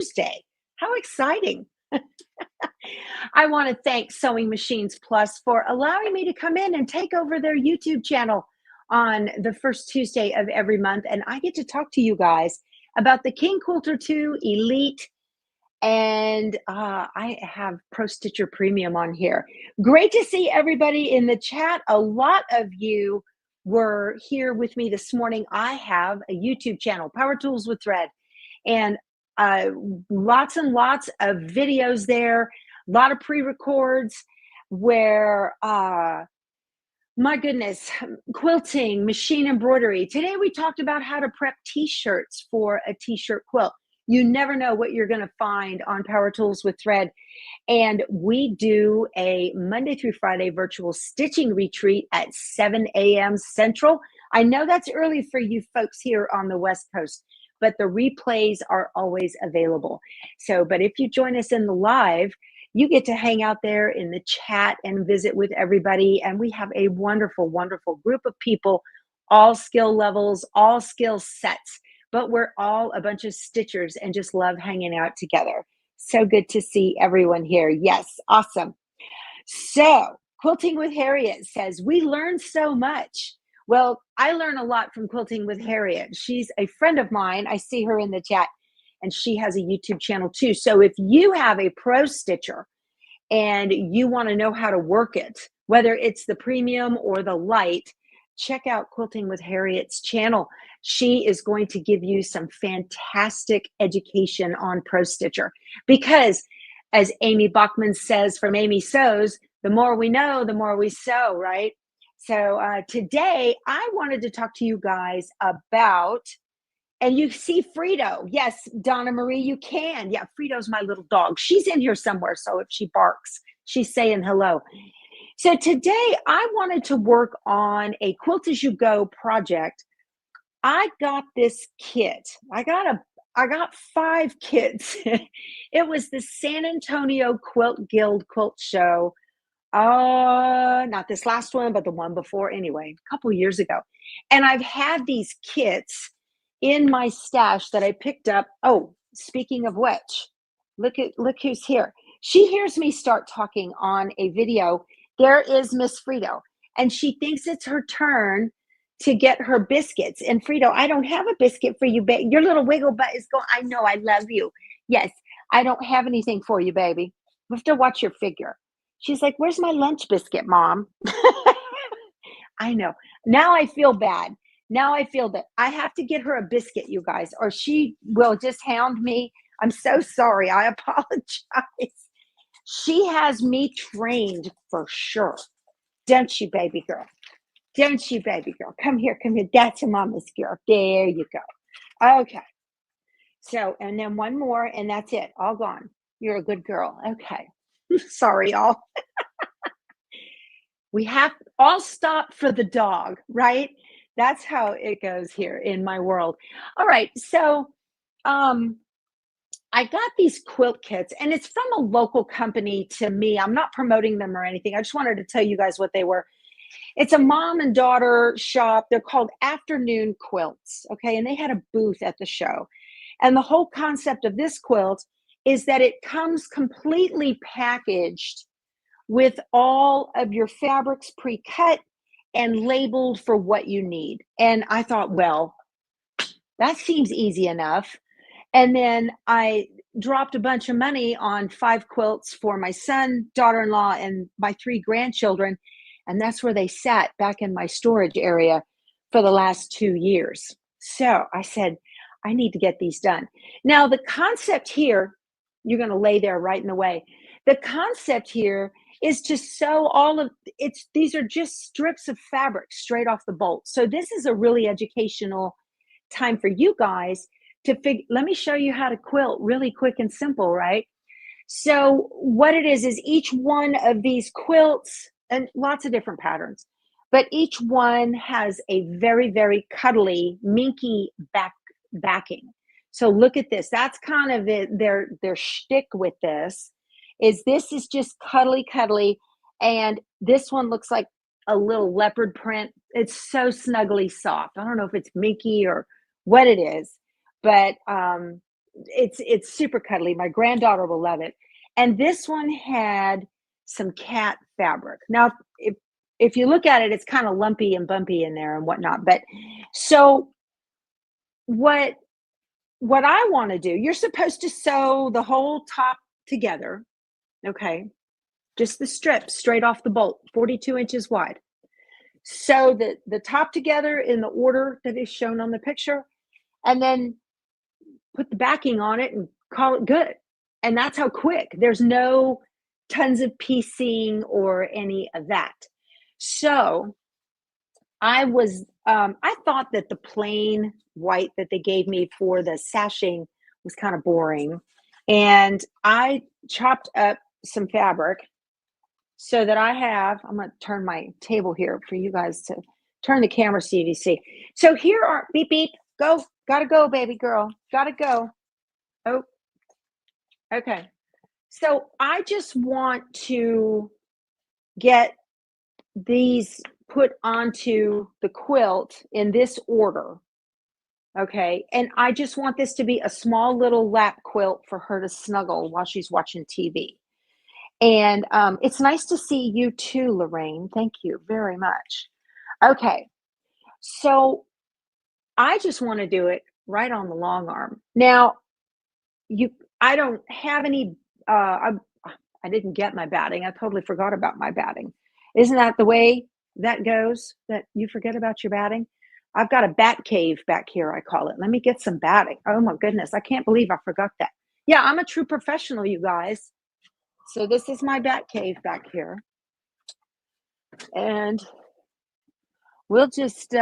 Tuesday. How exciting. I want to thank Sewing Machines Plus for allowing me to come in and take over their YouTube channel on the first Tuesday of every month. And I get to talk to you guys about the King Quilter II Elite. And I have Pro Stitcher Premium on here. Great to see everybody in the chat. A lot of you were here with me this morning. I have a YouTube channel, Power Tools with Thread, and lots and lots of videos there, a lot of pre-records where, my goodness, quilting, machine embroidery. Today we talked about how to prep t-shirts for a t-shirt quilt. You never know what you're going to find on Power Tools with Thread. And we do a Monday through Friday virtual stitching retreat at 7 a.m. Central. I know that's early for you folks here on the West Coast, but the replays are always available. So, but if you join us in the live, you get to hang out there in the chat and visit with everybody. And we have a wonderful, wonderful group of people, all skill levels, all skill sets. But we're all a bunch of stitchers and just love hanging out together. So good to see everyone here. Yes, awesome. So Quilting with Harriet says, we learn so much. Well, I learn a lot from Quilting with Harriet. She's a friend of mine. I see her in the chat, and she has a YouTube channel too. So if you have a pro stitcher and you want to know how to work it, whether it's the premium or the light, check out Quilting with Harriet's channel. She is going to give you some fantastic education on Pro Stitcher because, as Amy Bachman says from Amy Sews, the more we know, the more we sew, right? So today I wanted to talk to you guys about, and you see Frito. Yes, Donna Marie, you can. Yeah, Frito's my little dog. She's in here somewhere, so if she barks, she's saying hello. So today I wanted to work on a Quilt As You Go project. I got this kit. I got 5 kits. It was the San Antonio Quilt Guild Quilt Show. Not this last one, but the one before anyway, a couple years ago. And I've had these kits in my stash that I picked up. Oh, speaking of which, look who's here. She hears me start talking on a video. There is Miss Frito, and she thinks it's her turn to get her biscuits. And Frito, I don't have a biscuit for you, baby. Your little wiggle butt is going, I know, I love you. Yes, I don't have anything for you, baby. We have to watch your figure. She's like, where's my lunch biscuit, Mom? I know. Now I feel bad. Now I feel that I have to get her a biscuit, you guys, or she will just hound me. I'm so sorry. I apologize. She has me trained for sure. Don't you, baby girl? Don't you, baby girl? Come here, come here. That's a mama's girl. There you go. Okay. So, and then one more, and that's it. All gone. You're a good girl. Okay. Sorry, y'all. We have all stop for the dog, right? That's how it goes here in my world. All right. So, I got these quilt kits, and it's from a local company to me. I'm not promoting them or anything. I just wanted to tell you guys what they were. It's a mom and daughter shop. They're called Afternoon Quilts, okay? And they had a booth at the show. And the whole concept of this quilt is that it comes completely packaged with all of your fabrics pre-cut and labeled for what you need. And I thought, well, that seems easy enough. And then I dropped a bunch of money on 5 quilts for my son, daughter-in-law, and my 3 grandchildren. And that's where they sat back in my storage area for the last 2 years. So I said, I need to get these done. Now, the concept here, you're going to lay there right in the way. The concept here is to sew all of it's. These are just strips of fabric straight off the bolt. So this is a really educational time for you guys to figure. Let me show you how to quilt really quick and simple, right? So what it is each one of these quilts, and lots of different patterns, but each one has a very, very cuddly, minky backing. So look at this. That's kind of their shtick with this is just cuddly. And this one looks like a little leopard print. It's so snuggly soft. I don't know if it's minky or what it is, but it's super cuddly. My granddaughter will love it. And this one had some cat fabric. Now, if you look at it, it's kind of lumpy and bumpy in there and whatnot. But so what I want to do, you're supposed to sew the whole top together, okay? Just the strip straight off the bolt, 42 inches wide. Sew the top together in the order that is shown on the picture, and then put the backing on it and call it good. And that's how quick. There's no tons of piecing or any of that. So I thought that the plain white that they gave me for the sashing was kind of boring. And I chopped up some fabric so that I'm going to turn my table here for you guys to turn the camera so you see. So here are, beep, beep, go, gotta go, baby girl, gotta go. Oh, okay. So I just want to get these put onto the quilt in this order. Okay. And I just want this to be a small little lap quilt for her to snuggle while she's watching TV. And it's nice to see you too, Lorraine. Thank you very much. Okay. So I just want to do it right on the long arm. Now, I don't have any, I didn't get my batting. I totally forgot about my batting. Isn't that the way that goes, that you forget about your batting? I've got a bat cave back here, I call it. Let me get some batting. Oh my goodness, I can't believe I forgot that. Yeah, I'm a true professional, you guys. So this is my bat cave back here. And we'll just,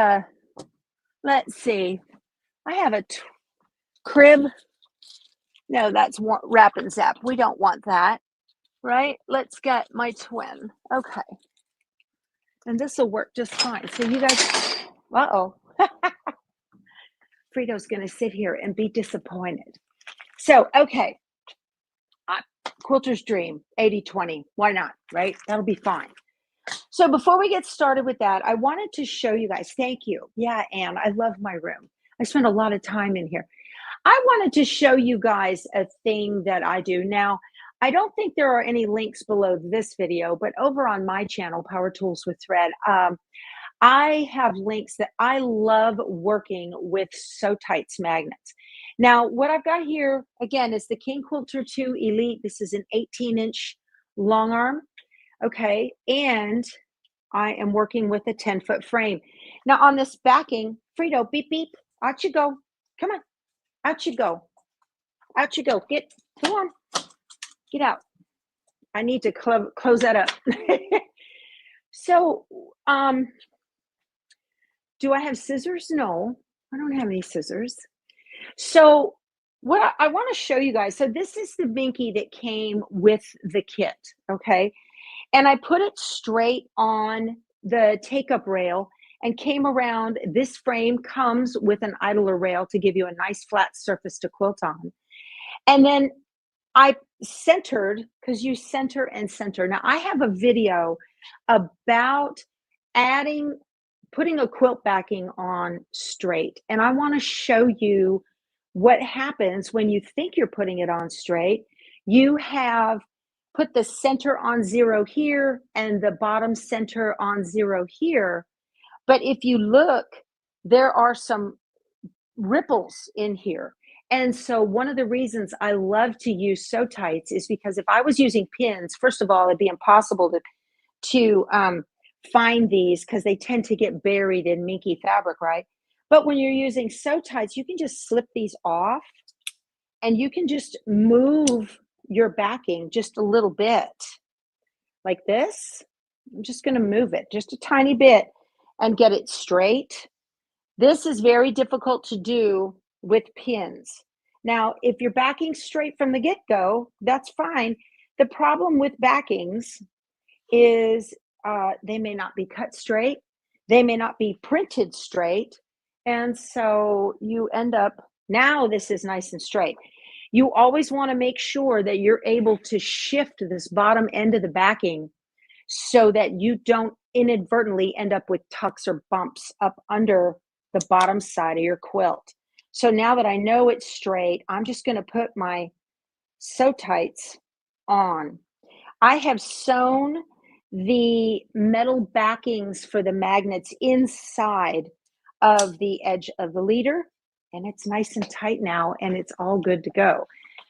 let's see. I have a crib. No, that's wrap and zap. We don't want that, right? Let's get my twin. Okay. And this will work just fine. So you guys, uh-oh. Frito's going to sit here and be disappointed. So, okay. Quilter's dream, 80-20. Why not, right? That'll be fine. So before we get started with that, I wanted to show you guys. Thank you. Yeah, Anne, I love my room. I spend a lot of time in here. I wanted to show you guys a thing that I do. Now, I don't think there are any links below this video, but over on my channel, Power Tools with Thread, I have links that I love working with Sew Tights magnets. Now, what I've got here, again, is the King Quilter II Elite. This is an 18-inch long arm, okay? And I am working with a 10-foot frame. Now, on this backing, Frito, beep, beep, out you go. Come on, out you go. Out you go. Come on, get out. I need to close that up. So, do I have scissors? No, I don't have any scissors. So what I want to show you guys, so this is the binky that came with the kit, okay? And I put it straight on the take-up rail and came around. This frame comes with an idler rail to give you a nice flat surface to quilt on. And then I centered, because you center and center. Now I have a video about putting a quilt backing on straight. And I want to show you what happens when you think you're putting it on straight. You have put the center on 0 here and the bottom center on 0 here. But if you look, there are some ripples in here. And so one of the reasons I love to use Sew Tights is because if I was using pins, first of all, it'd be impossible to find these because they tend to get buried in minky fabric, right? But when you're using Sew Tights, you can just slip these off and you can just move your backing just a little bit like this. I'm just going to move it just a tiny bit and get it straight. This is very difficult to do with pins. Now, if you're backing straight from the get-go, that's fine. The problem with backings is they may not be cut straight. They may not be printed straight. And so you end up, now this is nice and straight. You always want to make sure that you're able to shift this bottom end of the backing so that you don't inadvertently end up with tucks or bumps up under the bottom side of your quilt. So now that I know it's straight, I'm just going to put my sew tights on. I have sewn the metal backings for the magnets inside of the edge of the leader, and it's nice and tight now, and it's all good to go.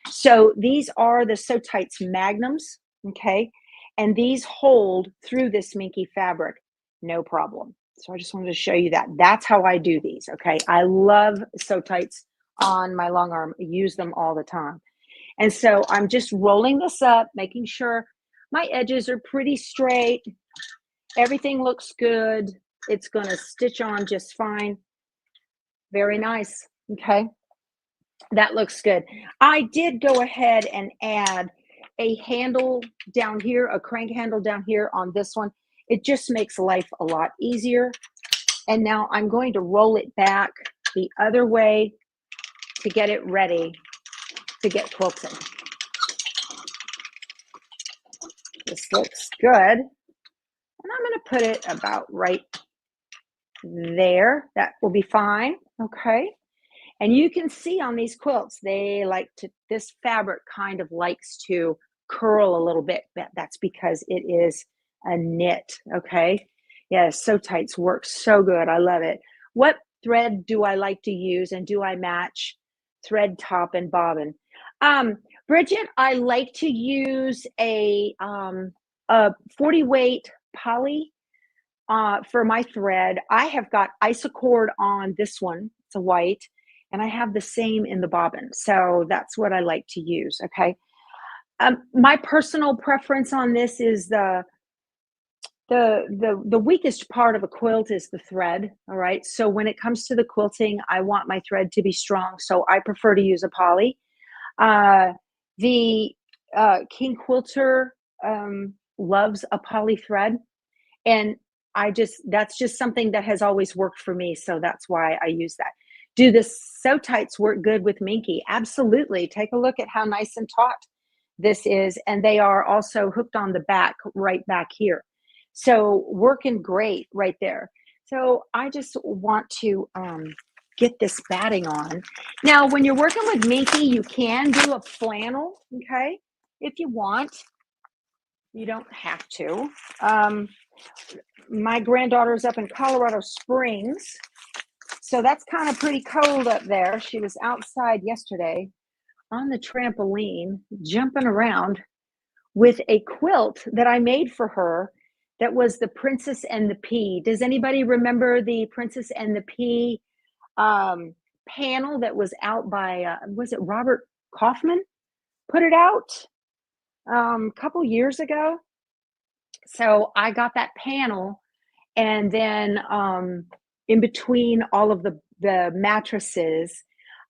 So these are the Sew Tights Magnums, okay? And these hold through this minky fabric, no problem. So I just wanted to show you that. That's how I do these, okay? I love Sew Tights on my long arm. I use them all the time. And so I'm just rolling this up, making sure my edges are pretty straight. Everything looks good. It's going to stitch on just fine. Very nice. Okay. That looks good. I did go ahead and add a handle down here, a crank handle down here on this one. It just makes life a lot easier. And now I'm going to roll it back the other way to get it ready to get quilted. This looks good. And I'm going to put it about right there. That will be fine. Okay. And you can see on these quilts, they like to, this fabric kind of likes to curl a little bit. That's because it is a knit. Okay. Yeah, Sew Tights works so good. I love it. What thread do I like to use, and do I match thread top and bobbin? Bridget, I like to use a 40 weight poly for my thread. I have got isocord on this one. It's a white, and I have the same in the bobbin. So that's what I like to use. Okay. My personal preference on this is the weakest part of a quilt is the thread. All right. So when it comes to the quilting, I want my thread to be strong. So I prefer to use a poly. The King Quilter loves a poly thread, and that's just something that has always worked for me. So that's why I use that. Do the Sew Tights work good with Minky? Absolutely. Take a look at how nice and taut this is. And they are also hooked on the back, right back here. So working great right there. So I just want to get this batting on. Now, when you're working with Minky, you can do a flannel, okay, if you want. You don't have to. My granddaughter's up in Colorado Springs, so that's kind of pretty cold up there. She was outside yesterday on the trampoline, jumping around with a quilt that I made for her that was the Princess and the Pea. Does anybody remember the Princess and the Pea panel that was out by, was it Robert Kaufman put it out a couple years ago? So I got that panel, and then in between all of the mattresses,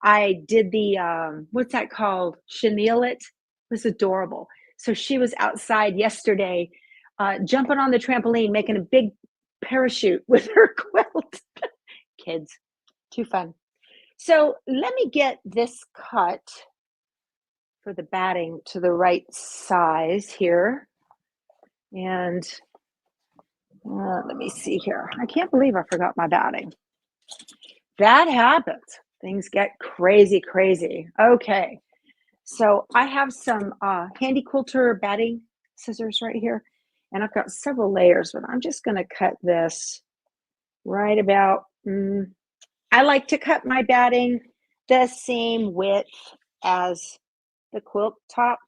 I did the what's that called? Chenille it. It was adorable. So she was outside yesterday, jumping on the trampoline, making a big parachute with her quilt. Kids, too fun. So let me get this cut for the batting to the right size here. And let me see here. I can't believe I forgot my batting. That happens. Things get crazy, crazy. Okay. So I have some handy quilter batting scissors right here. And I've got several layers, but I'm just going to cut this right about. I like to cut my batting the same width as the quilt top.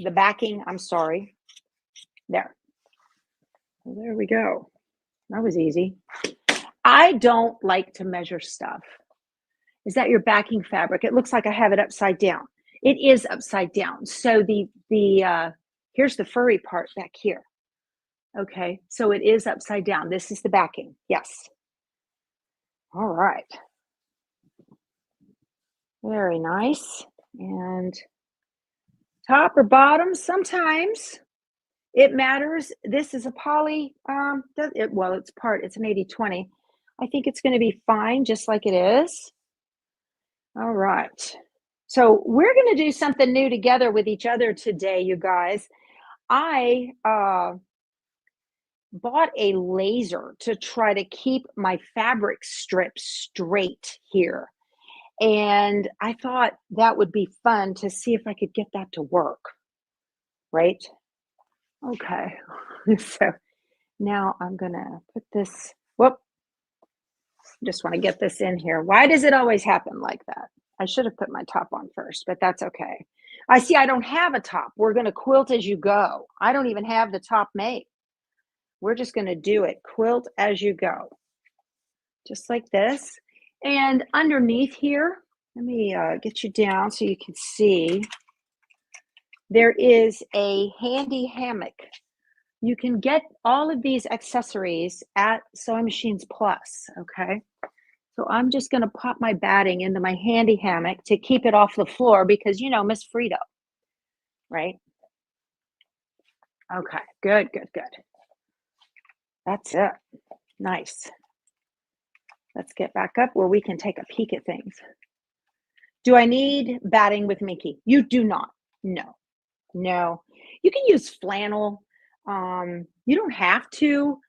The backing, I'm sorry. There. Well, there we go. That was easy. I don't like to measure stuff. Is that your backing fabric? It looks like I have it upside down. It is upside down. So here's the furry part back here. Okay, so it is upside down. This is the backing. Yes. All right. Very nice. And top or bottom, sometimes it matters. This is a poly, it's an 80/20. I think it's going to be fine just like it is. All right. So we're going to do something new together with each other today, you guys. I bought a laser to try to keep my fabric strip straight here. And I thought that would be fun to see if I could get that to work, right? Okay. So now I'm gonna put this, whoop, just want to get this in here. Why does it always happen like that? I should have put my top on first, but that's okay. I see I don't have a top. We're gonna quilt as you go. I don't even have the top made. We're just gonna do it, quilt as you go. Just like this. And underneath here, let me get you down so you can see. There is a handy hammock. You can get all of these accessories at Sewing Machines Plus, okay? So I'm just gonna pop my batting into my handy hammock to keep it off the floor because, you know, Miss Frida, right? Okay, good, good, good. That's it. Nice. Let's get back up where we can take a peek at things. Do I need batting with Minky? You do not. No, no. You can use flannel. You don't have to.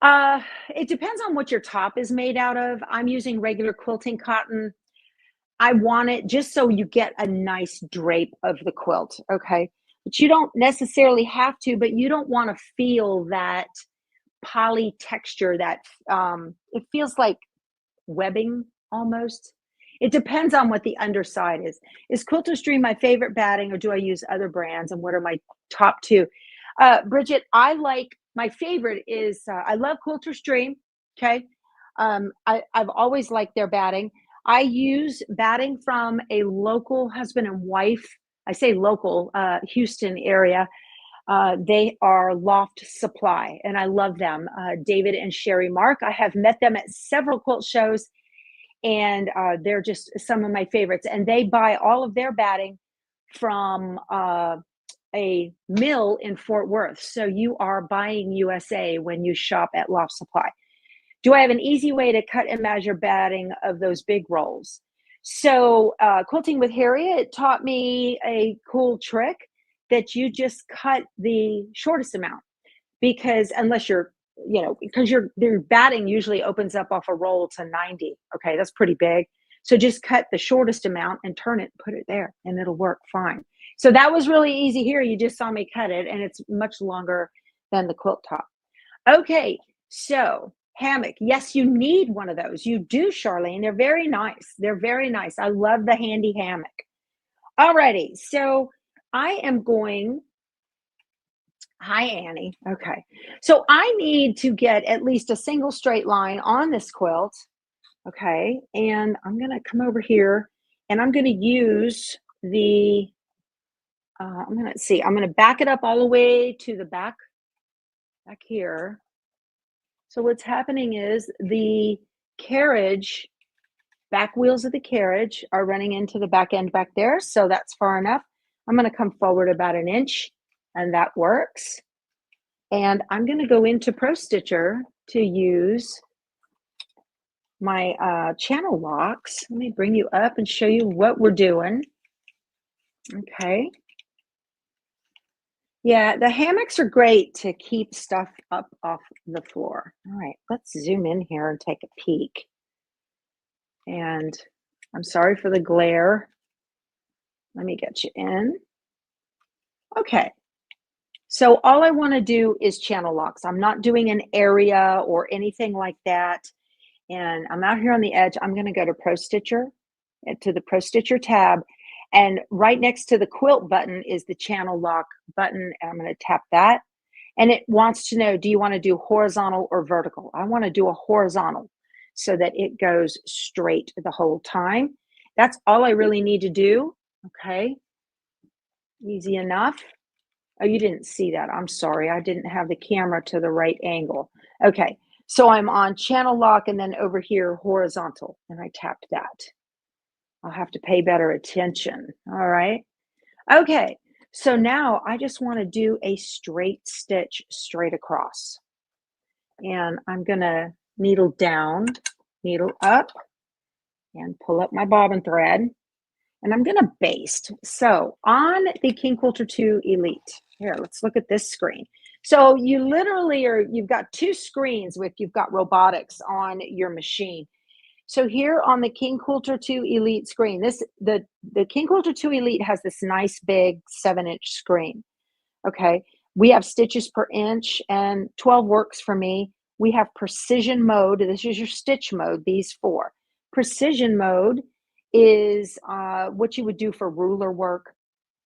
It depends on what your top is made out of. I'm using regular quilting cotton. I want it just so you get a nice drape of the quilt, okay? But you don't necessarily have to, but you don't want to feel that poly texture that it feels like webbing almost. It depends on what the underside is. Is Quilter Stream my favorite batting, or do I use other brands? And what are my top two? Bridget, I like, my favorite is, I love Quilter Stream, okay? I've always liked their batting. I use batting from a local husband and wife, I say local, Houston area. They are Loft Supply, and I love them. David and Sherry Mark, I have met them at several quilt shows, and they're just some of my favorites. And they buy all of their batting from a mill in Fort Worth. So you are buying USA when you shop at Loft Supply. Do I have an easy way to cut and measure batting of those big rolls? So Quilting with Harriet taught me a cool trick that you just cut the shortest amount, because unless you're, you know, because your batting usually opens up off a roll to 90. Okay, that's pretty big. So just cut the shortest amount and turn it, put it there, and it'll work fine. So that was really easy here. You just saw me cut it, and it's much longer than the quilt top. Okay, so hammock. Yes, you need one of those. You do, Charlene. They're very nice. They're very nice. I love the handy hammock. Alrighty, so I am going, hi, Annie. Okay, so I need to get at least a single straight line on this quilt. Okay, and I'm gonna come over here and I'm gonna use the, I'm gonna back it up all the way to the back here. So what's happening is the carriage, back wheels of the carriage are running into the back end back there. So that's far enough. I'm gonna come forward about an inch, and that works. And I'm gonna go into Pro Stitcher to use my channel locks. Let me bring you up and show you what we're doing. Okay. Yeah, the hammocks are great to keep stuff up off the floor. All right, let's zoom in here and take a peek. And I'm sorry for the glare. Let me get you in. Okay. So all I want to do is channel locks. I'm not doing an area or anything like that. And I'm out here on the edge. I'm going to go to Pro Stitcher, to the Pro Stitcher tab. And right next to the quilt button is the channel lock button. And I'm going to tap that. And it wants to know, do you want to do horizontal or vertical? I want to do a horizontal so that it goes straight the whole time. That's all I really need to do. Okay. Easy enough. Oh, you didn't see that. I'm sorry. I didn't have the camera to the right angle. Okay. So I'm on channel lock and then over here, horizontal, and I tapped that. I'll have to pay better attention. All right. Okay. So now I just want to do a straight stitch straight across. And I'm going to needle down, needle up, and pull up my bobbin thread. And I'm going to baste. So on the King Quilter II Elite, here, let's look at this screen. So you literally you've got two screens you've got robotics on your machine. So here on the King Quilter II Elite screen, the King Quilter II Elite has this nice big 7-inch screen. Okay. We have stitches per inch and 12 works for me. We have precision mode. This is your stitch mode, these four. Precision mode is what you would do for ruler work.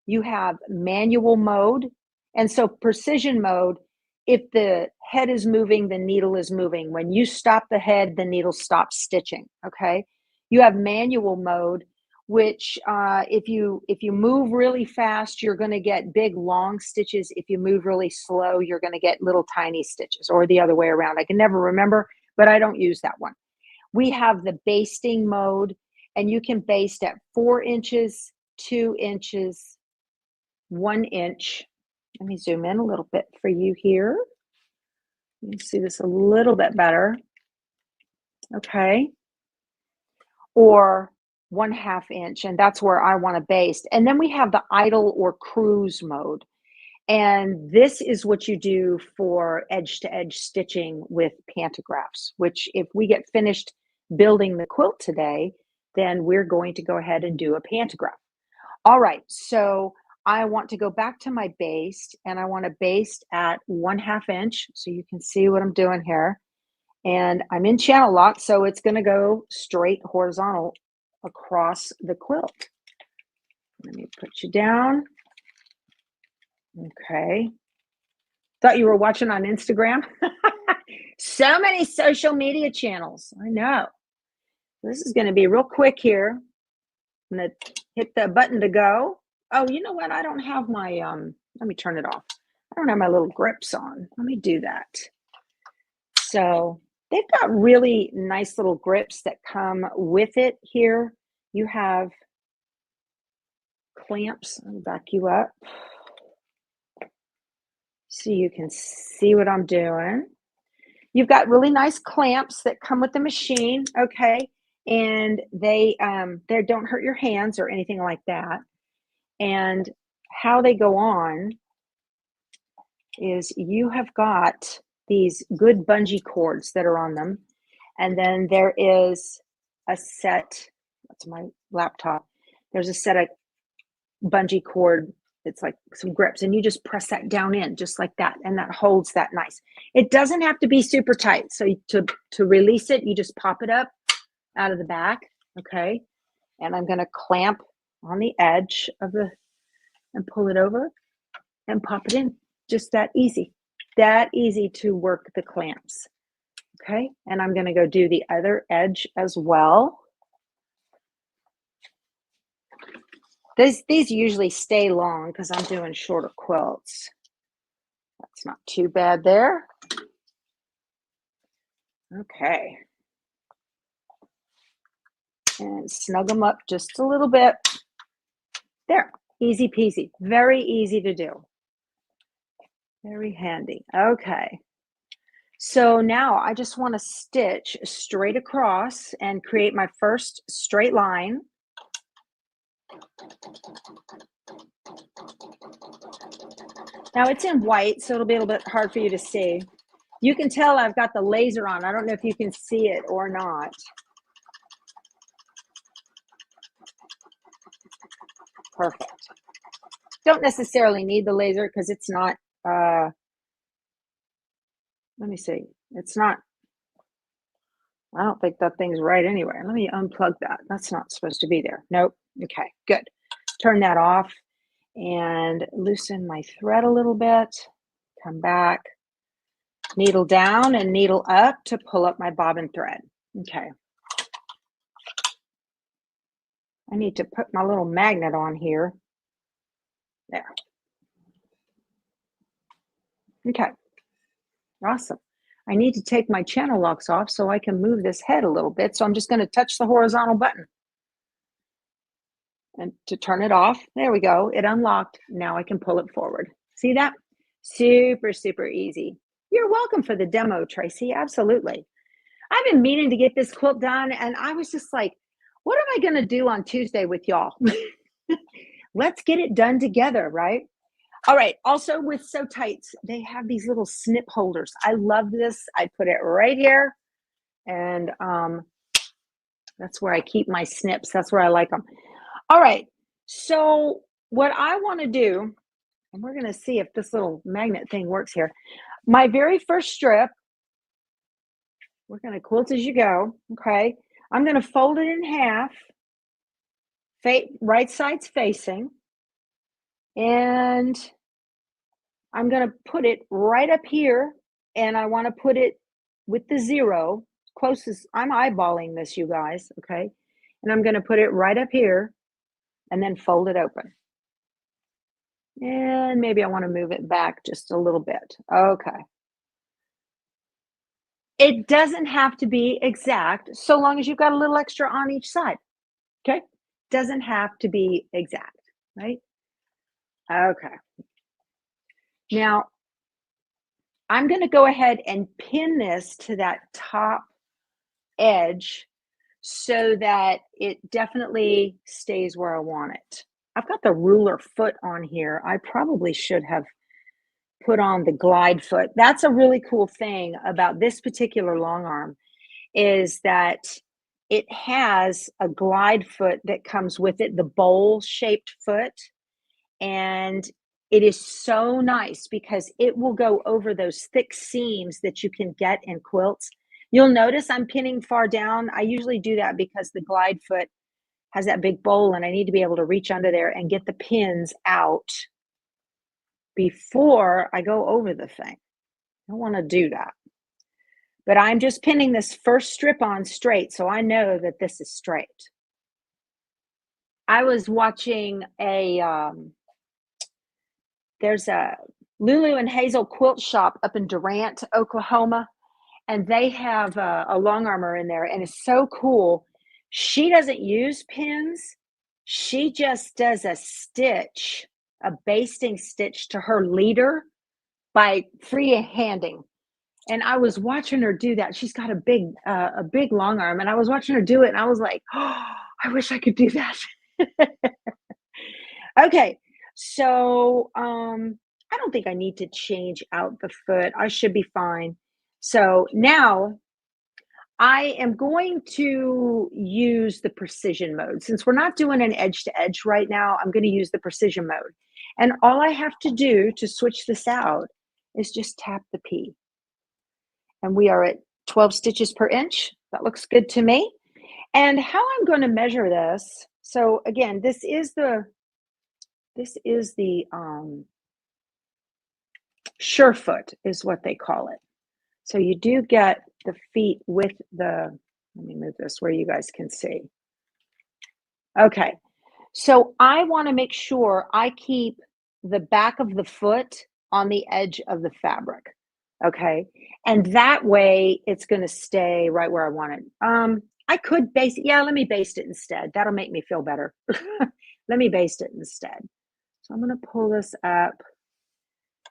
You have manual mode. And so precision mode, if the head is moving, the needle is moving. When you stop the head, the needle stops stitching. Okay. You have manual mode, which if you move really fast, you're going to get big long stitches. If you move really slow, you're going to get little tiny stitches, or the other way around. I can never remember, but I don't use that one. We have the basting mode, and you can baste at 4 inches, 2 inches, 1 inch. Let me zoom in a little bit for you here. You can see this a little bit better. Okay. Or 1/2 inch, and that's where I want to baste. And then we have the idle or cruise mode. And this is what you do for edge to edge stitching with pantographs, which if we get finished building the quilt today, then we're going to go ahead and do a pantograph. All right, so I want to go back to my baste, and I want to baste at 1/2 inch. So you can see what I'm doing here. And I'm in channel lock, so it's going to go straight horizontal across the quilt. Let me put you down. Okay. Thought you were watching on Instagram. So many social media channels. I know. This is going to be real quick here. I'm going to hit the button to go. Oh, you know what? I don't have my, let me turn it off. I don't have my little grips on. Let me do that. So they've got really nice little grips that come with it here. You have clamps. I'll back you up so you can see what I'm doing. You've got really nice clamps that come with the machine, okay? And they don't hurt your hands or anything like that. And how they go on is you have got these good bungee cords that are on them. And then there is a set, that's my laptop, there's a set of bungee cord. It's like some grips, and you just press that down in just like that, and that holds that nice. It doesn't have to be super tight. So to release it, you just pop it up out of the back, okay? And I'm going to clamp on the edge of the, and pull it over and pop it in. Just that easy to work the clamps, okay? And I'm going to go do the other edge as well. These usually stay long because I'm doing shorter quilts. That's not too bad there. Okay. And snug them up just a little bit. There, easy peasy, very easy to do. Very handy. Okay. So now I just want to stitch straight across and create my first straight line. Now it's in white, so it'll be a little bit hard for you to see. You can tell I've got the laser on. I don't know if you can see it or not. Perfect. Don't necessarily need the laser because it's not, let me see. It's not, I don't think that thing's right anyway. Let me unplug that. That's not supposed to be there. Nope. Okay, good. Turn that off and loosen my thread a little bit. Come back, needle down and needle up to pull up my bobbin thread. Okay. I need to put my little magnet on here. There. Okay. Awesome. I need to take my channel locks off so I can move this head a little bit. So I'm just going to touch the horizontal button. And to turn it off, there we go. It unlocked. Now I can pull it forward. See that? Super, super easy. You're welcome for the demo, Tracy. Absolutely. I've been meaning to get this quilt done, and I was just like, what am I going to do on Tuesday with y'all? Let's get it done together, right? All right, also with Sew Tights, they have these little snip holders. I love this. I put it right here, and that's where I keep my snips. That's where I like them. All right, so what I want to do, and we're going to see if this little magnet thing works here. My very first strip, we're going to quilt as you go, okay? I'm going to fold it in half, right sides facing, and I'm going to put it right up here, and I want to put it with the zero, closest. I'm eyeballing this, you guys, okay? And I'm going to put it right up here and then fold it open. And maybe I want to move it back just a little bit. Okay. It doesn't have to be exact so long as you've got a little extra on each side. Okay? Doesn't have to be exact, right? Okay. Now, I'm going to go ahead and pin this to that top edge so that it definitely stays where I want it. I've got the ruler foot on here. I probably should have put on the glide foot. That's a really cool thing about this particular long arm is that it has a glide foot that comes with it, the bowl shaped foot. And it is so nice because it will go over those thick seams that you can get in quilts. You'll notice I'm pinning far down. I usually do that because the glide foot has that big bowl and I need to be able to reach under there and get the pins out before I go over the thing. I don't want to do that. But I'm just pinning this first strip on straight so I know that this is straight. I was watching there's a Lulu and Hazel quilt shop up in Durant, Oklahoma, and they have a long armor in there, and it's so cool. She doesn't use pins. She just does a stitch, a basting stitch to her leader by free-handing. And I was watching her do that. She's got a big long arm, and I was watching her do it, and I was like, oh, I wish I could do that. Okay, so I don't think I need to change out the foot. I should be fine. So now I am going to use the precision mode. Since we're not doing an edge to edge right now, I'm going to use the precision mode. And all I have to do to switch this out is just tap the P. And we are at 12 stitches per inch. That looks good to me. And how I'm going to measure this. So again, this is the surefoot is what they call it. So you do get the feet with the, let me move this where you guys can see. Okay, so I want to make sure I keep the back of the foot on the edge of the fabric. Okay, and that way it's going to stay right where I want it. I could baste it. Yeah, let me baste it instead. That'll make me feel better. Let me baste it instead. So I'm going to pull this up,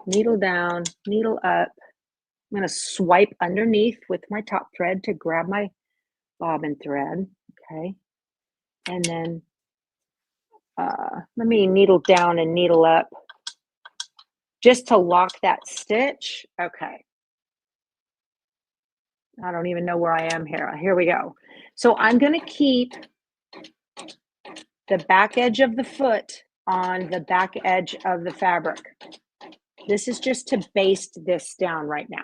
needle down, needle up. I'm going to swipe underneath with my top thread to grab my bobbin thread. Okay. And then let me needle down and needle up just to lock that stitch. Okay. I don't even know where I am here. Here we go. So I'm going to keep the back edge of the foot on the back edge of the fabric. This is just to baste this down right now.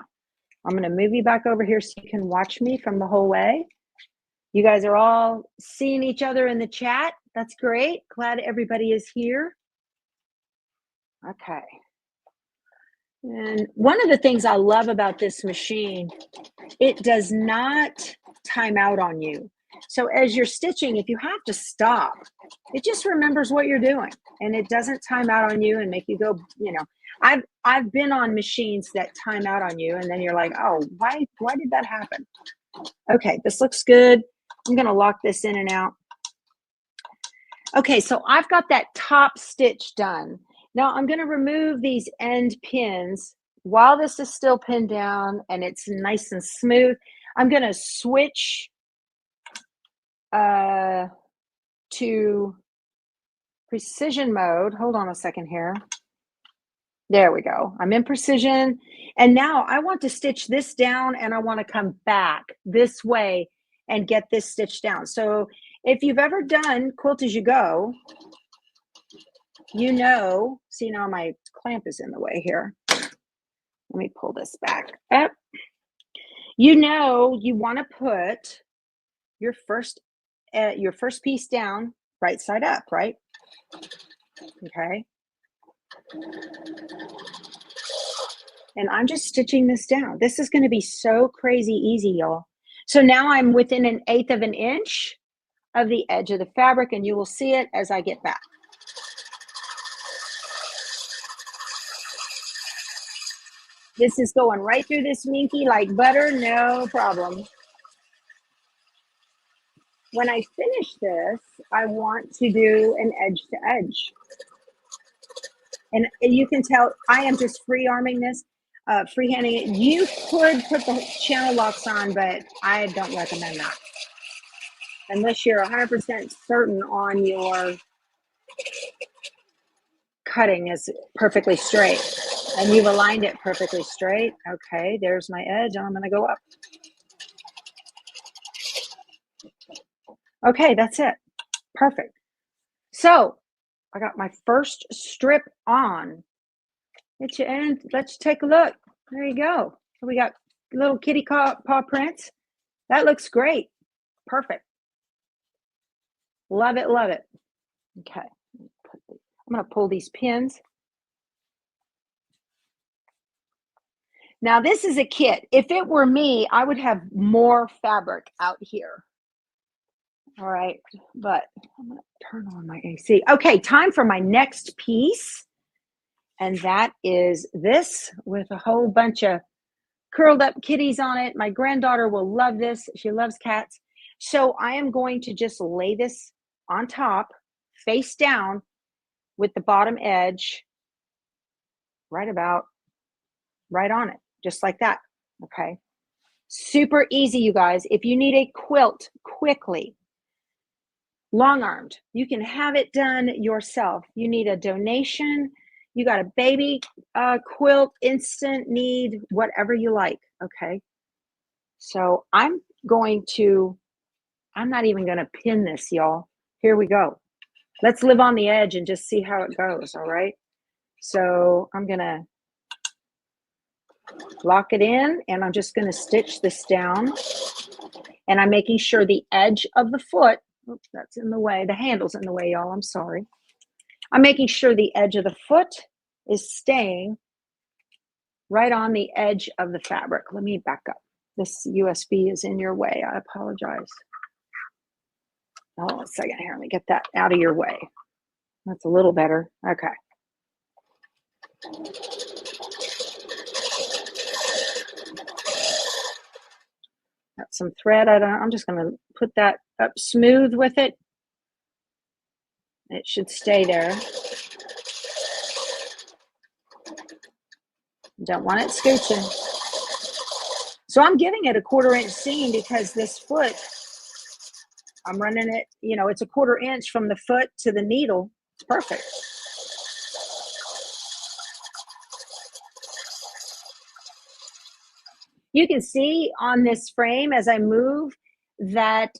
I'm going to move you back over here so you can watch me from the whole way. You guys are all seeing each other in the chat. That's great. Glad everybody is here. Okay. And one of the things I love about this machine, it does not time out on you. So as you're stitching, if you have to stop, it just remembers what you're doing and it doesn't time out on you and make you go, you know, I've been on machines that time out on you and then you're like, oh, why did that happen? Okay, this looks good. I'm going to lock this in and out. Okay, so I've got that top stitch done. Now I'm going to remove these end pins while this is still pinned down and it's nice and smooth. I'm going to switch to precision mode. Hold on a second here. There we go. I'm in precision. And now I want to stitch this down and I want to come back this way and get this stitched down. So if you've ever done Quilt As You Go, you know, see now my clamp is in the way here. Let me pull this back up. You know, you want to put your first piece down right side up, right? Okay. And I'm just stitching this down. This is going to be so crazy easy, y'all. So now I'm within 1/8 of an inch of the edge of the fabric, and you will see it as I get back. This is going right through this minky like butter, no problem. When I finish this, I want to do an edge to edge. And you can tell I am just free-arming this, freehanding it. You could put the channel locks on, but I don't recommend that. Unless you're 100% certain on your cutting is perfectly straight and you've aligned it perfectly straight. Okay, there's my edge. I'm going to go up. Okay, that's it. Perfect. So I got my first strip on. And let's take a look. There you go. So we got little kitty paw prints. That looks great. Perfect. Love it, love it. Okay. I'm going to pull these pins. Now this is a kit. If it were me, I would have more fabric out here. All right, but I'm going to turn on my AC. Okay, time for my next piece. And that is this with a whole bunch of curled up kitties on it. My granddaughter will love this. She loves cats. So I am going to just lay this on top, face down, with the bottom edge right on it, just like that. Okay. Super easy, you guys. If you need a quilt quickly, long-armed, you can have it done yourself. You need a donation, you got a baby quilt, instant need, whatever you like. Okay. So I'm not even going to pin this, y'all. Here we go. Let's live on the edge and just see how it goes. All right. So I'm going to lock it in and I'm just going to stitch this down. And I'm making sure the edge of the foot, oops, that's in the way. The handle's in the way, y'all. I'm sorry. I'm making sure the edge of the foot is staying right on the edge of the fabric. Let me back up. This USB is in your way. I apologize. Oh, a second here. Let me get that out of your way. That's a little better. Okay. Got some thread. I'm just going to put that up smooth with it. It should stay there. Don't want it scooching. So I'm giving it a 1/4 inch seam because this foot, I'm running it, you know, it's a 1/4 inch from the foot to the needle. It's perfect. You can see on this frame as I move that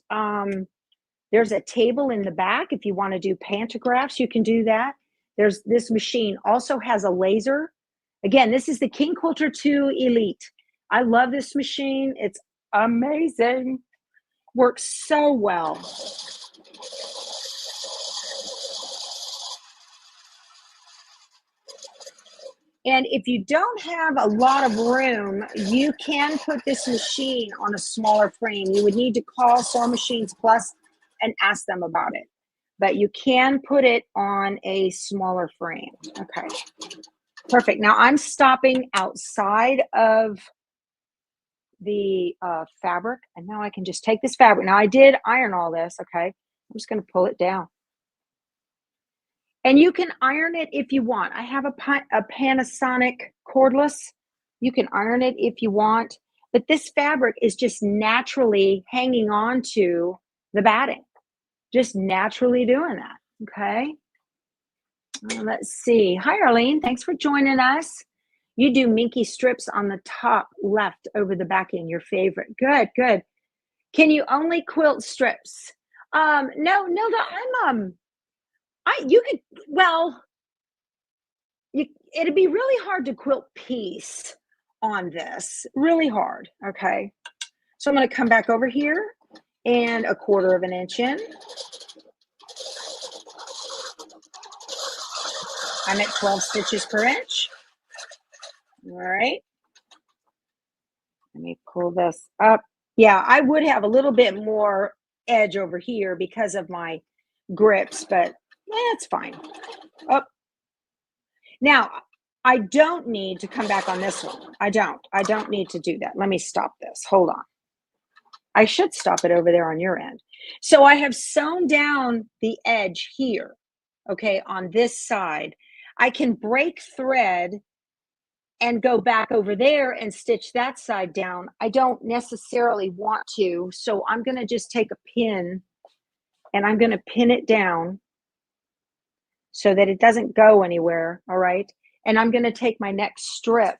there's a table in the back. If you want to do pantographs, you can do that. This machine also has a laser. Again, this is the King Quilter II Elite. I love this machine. It's amazing. Works so well. And if you don't have a lot of room, you can put this machine on a smaller frame. You would need to call Sewing Machines Plus and ask them about it. But you can put it on a smaller frame. Okay, perfect. Now I'm stopping outside of the fabric, and now I can just take this fabric. Now I did iron all this, okay? I'm just going to pull it down. And you can iron it if you want. I have a Panasonic cordless. You can iron it if you want, but this fabric is just naturally hanging on to the batting. Just naturally doing that, okay? Let's see. Hi, Arlene. Thanks for joining us. You do minky strips on the top left over the backing, your favorite. Good, good. Can you only quilt strips? No, Nilda, you could, well, it'd be really hard to quilt piece on this, really hard, okay? So I'm gonna come back over here and 1/4 of an inch in. I'm at 12 stitches per inch. All right. Let me pull this up. Yeah, I would have a little bit more edge over here because of my grips, but it's fine. Oh, now I don't need to come back on this one. I don't need to do that. Let me stop this. Hold on. I should stop it over there on your end. So I have sewn down the edge here, okay, on this side. I can break thread and go back over there and stitch that side down. I don't necessarily want to, so I'm going to just take a pin and I'm going to pin it down so that it doesn't go anywhere, all right? And I'm going to take my next strip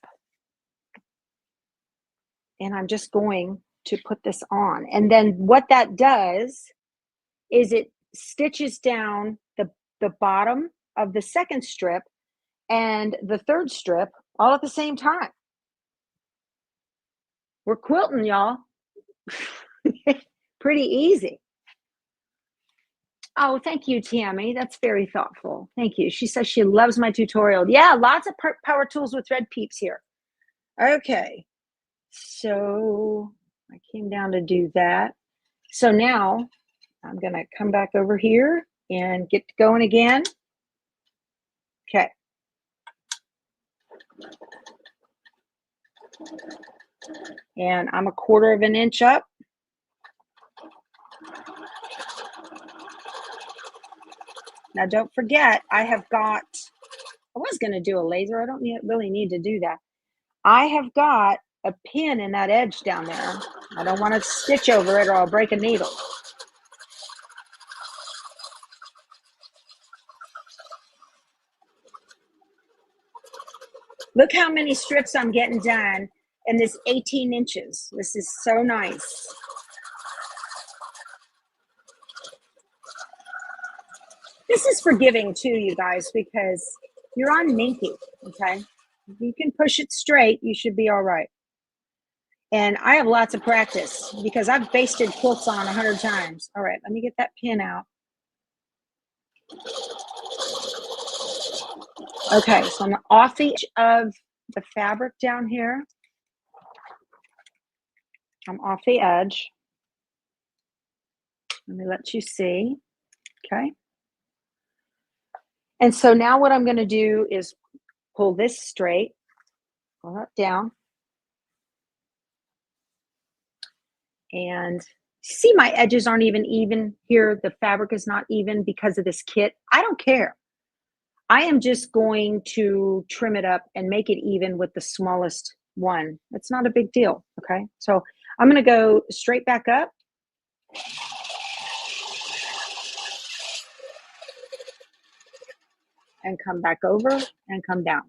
and I'm just going to put this on. And then what that does is it stitches down the bottom of the second strip and the third strip all at the same time. We're quilting, y'all. Pretty easy. Oh, thank you, Tammy. That's very thoughtful. Thank you. She says she loves my tutorial. Yeah, lots of power tools with thread peeps here. Okay. So I came down to do that. So now I'm going to come back over here and get going again. Okay. And I'm 1/4 of an inch up. Now don't forget, I was going to do a laser. I don't really need to do that. I have got a pin in that edge down there. I don't want to stitch over it or I'll break a needle. Look how many strips I'm getting done in this 18 inches. This is so nice. This is forgiving too, you guys, because you're on minky, okay? If you can push it straight, you should be all right. And I have lots of practice because I've basted quilts on 100 times. All right, let me get that pin out. Okay, so I'm off the edge of the fabric down here. I'm off the edge. Let me let you see. Okay. And so now what I'm going to do is pull this straight, pull that down. And see, my edges aren't even here. The fabric is not even because of this kit. I don't care. I am just going to trim it up and make it even with the smallest one. It's not a big deal, okay? So I'm going to go straight back up. And come back over and come down.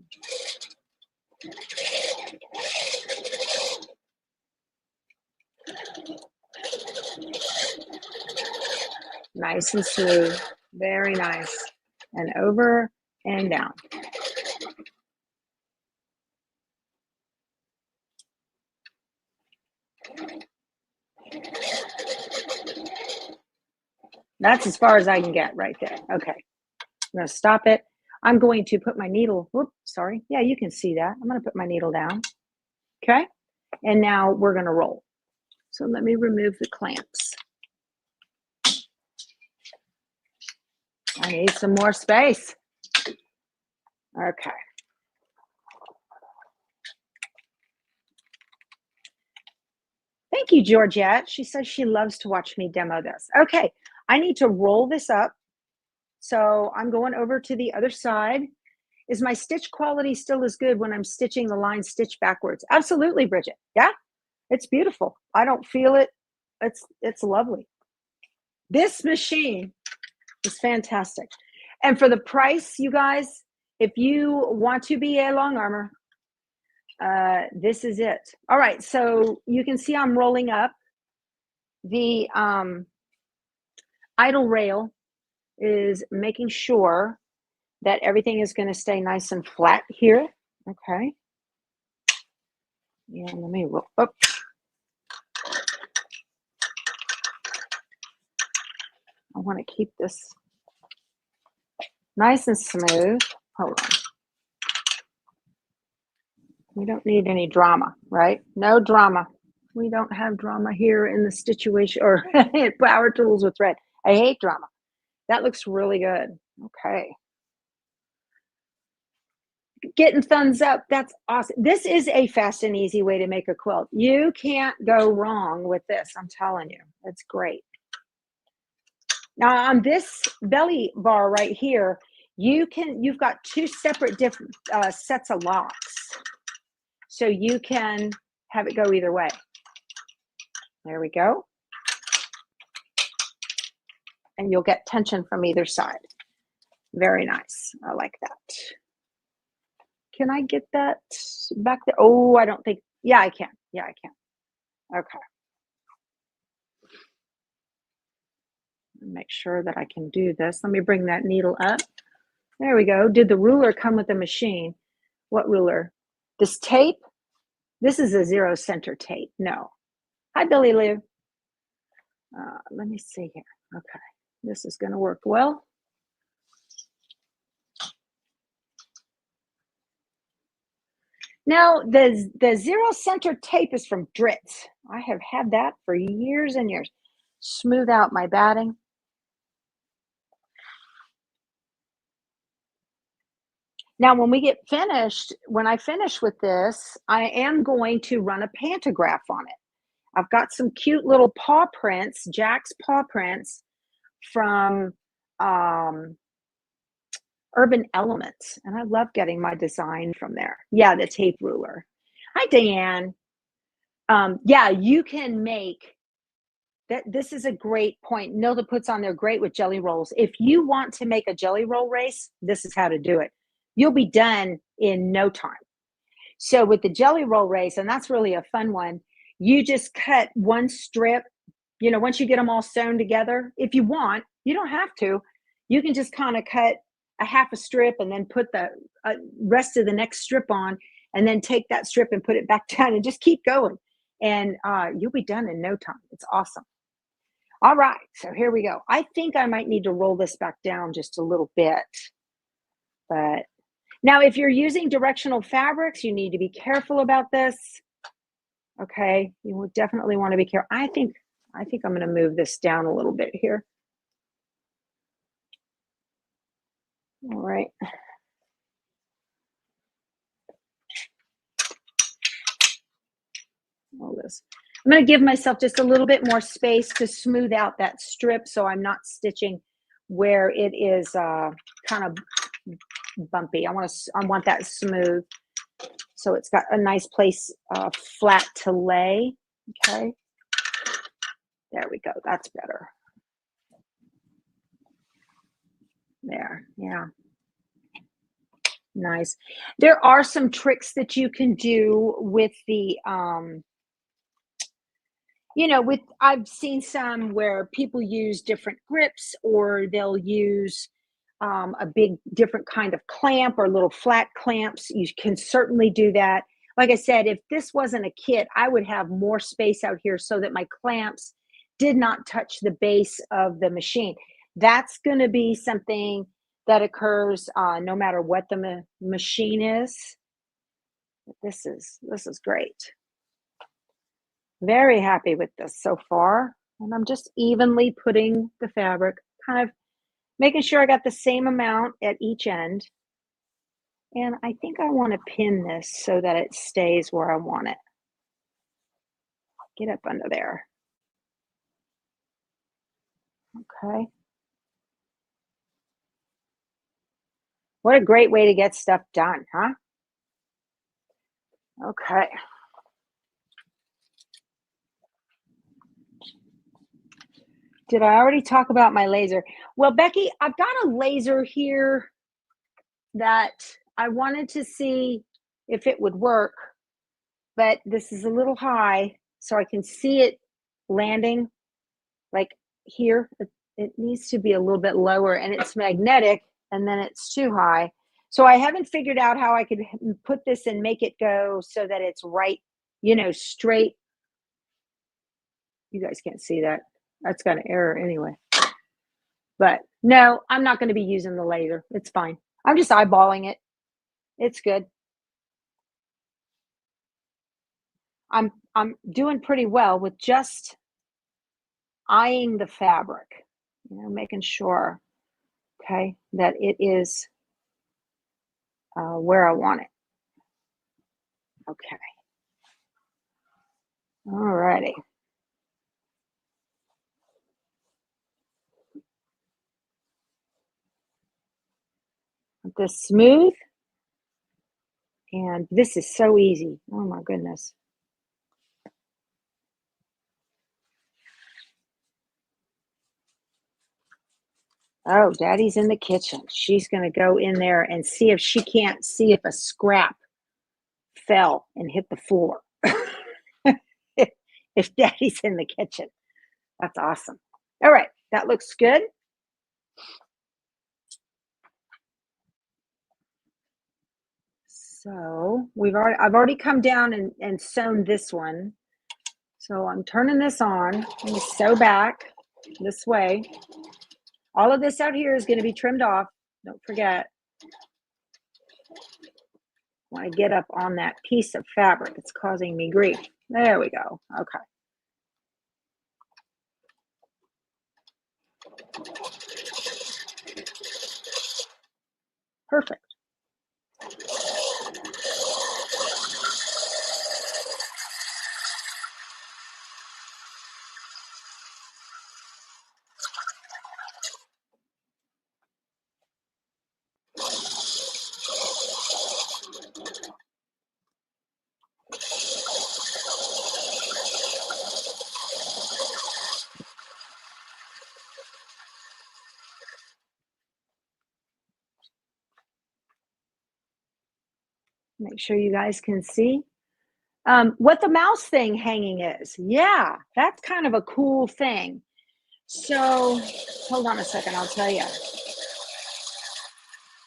Nice and smooth, very nice. And over and down. That's as far as I can get right there. Okay, I'm gonna stop it. I'm going to put my needle, whoops, sorry. Yeah, you can see that. I'm gonna put my needle down. Okay, and now we're gonna roll. So let me remove the clamps. I need some more space. Okay. Thank you, Georgette. She says she loves to watch me demo this. Okay, I need to roll this up. So I'm going over to the other side. Is my stitch quality still as good when I'm stitching the line stitch backwards? Absolutely, Bridget. Yeah, it's beautiful. I don't feel it. It's lovely. This machine is fantastic. And for the price, you guys, if you want to be a long armor, this is it. All right, so you can see I'm rolling up. The idle rail is making sure that everything is going to stay nice and flat here. Okay. Yeah, let me roll up. I want to keep this nice and smooth. Hold on. We don't need any drama, right? No drama. We don't have drama here in the situation or Power Tools with Thread. I hate drama. That looks really good. Okay. Getting thumbs up. That's awesome. This is a fast and easy way to make a quilt. You can't go wrong with this. I'm telling you, it's great. Now on this belly bar right here, you've got two separate different sets of locks. So you can have it go either way. There we go. And you'll get tension from either side. Very nice. I like that. Can I get that back there? Oh, I don't think, yeah, I can. Yeah, I can. Okay. Make sure that I can do this. Let me bring that needle up. There we go. Did the ruler come with the machine? What ruler? This tape? This is a 0 center tape. No. Hi, Billy Lou. Let me see here. Okay. This is going to work well. Now, the 0 center tape is from Dritz. I have had that for years and years. Smooth out my batting. Now, when I finish with this, I am going to run a pantograph on it. I've got some cute little paw prints, Jack's paw prints from Urban Elements. And I love getting my design from there. Yeah, the tape ruler. Hi, Diane. Yeah, you can make that. This is a great point. Nilda puts on there great with jelly rolls. If you want to make a jelly roll race, this is how to do it. You'll be done in no time. So with the jelly roll race, and that's really a fun one, you just cut one strip, you know, once you get them all sewn together. If you want, you don't have to. You can just kind of cut a half a strip and then put the rest of the next strip on, and then take that strip and put it back down and just keep going. And you'll be done in no time. It's awesome. All right, so here we go. I think I might need to roll this back down just a little bit. But now, if you're using directional fabrics, you need to be careful about this. Okay, you will definitely want to be careful. I think I'm going to move this down a little bit here. All right. All this. I'm going to give myself just a little bit more space to smooth out that strip so I'm not stitching where it is kind of bumpy. I want that smooth, so it's got a nice place flat to lay. Okay, there we go. That's better. There, yeah, nice. There are some tricks that you can do with the you know, I've seen some where people use different grips, or they'll use a big different kind of clamp or little flat clamps. You can certainly do that. Like I said, if this wasn't a kit, I would have more space out here so that my clamps did not touch the base of the machine. That's going to be something that occurs no matter what the machine is. This is great. Very happy with this so far. And I'm just evenly putting the fabric, kind of making sure I got the same amount at each end. And I think I want to pin this so that it stays where I want it. Get up under there. Okay. What a great way to get stuff done, huh? Okay. Did I already talk about my laser? Well, Becky, I've got a laser here that I wanted to see if it would work, but this is a little high, so I can see it landing like here. It needs to be a little bit lower, and it's magnetic, and then it's too high. So I haven't figured out how I could put this and make it go so that it's right, straight. You guys can't see that. That's got an error anyway. But no, I'm not going to be using the laser. It's fine. I'm just eyeballing it. It's good. I'm doing pretty well with just eyeing the fabric, making sure, okay, that it is where I want it. Okay. All righty. This smooth, and this is so easy. Oh my goodness. Oh, Daddy's in the kitchen. She's going to go in there and see if she can't see if a scrap fell and hit the floor. if Daddy's in the kitchen. That's awesome. All right, that looks good. So I've already come down and sewn this one. So I'm turning this on. I'm going to sew back this way. All of this out here is going to be trimmed off. Don't forget. When I get up on that piece of fabric, it's causing me grief. There we go. Okay. Perfect. Make sure you guys can see what the mouse thing hanging is. Yeah, that's kind of a cool thing. So hold on a second, I'll tell you.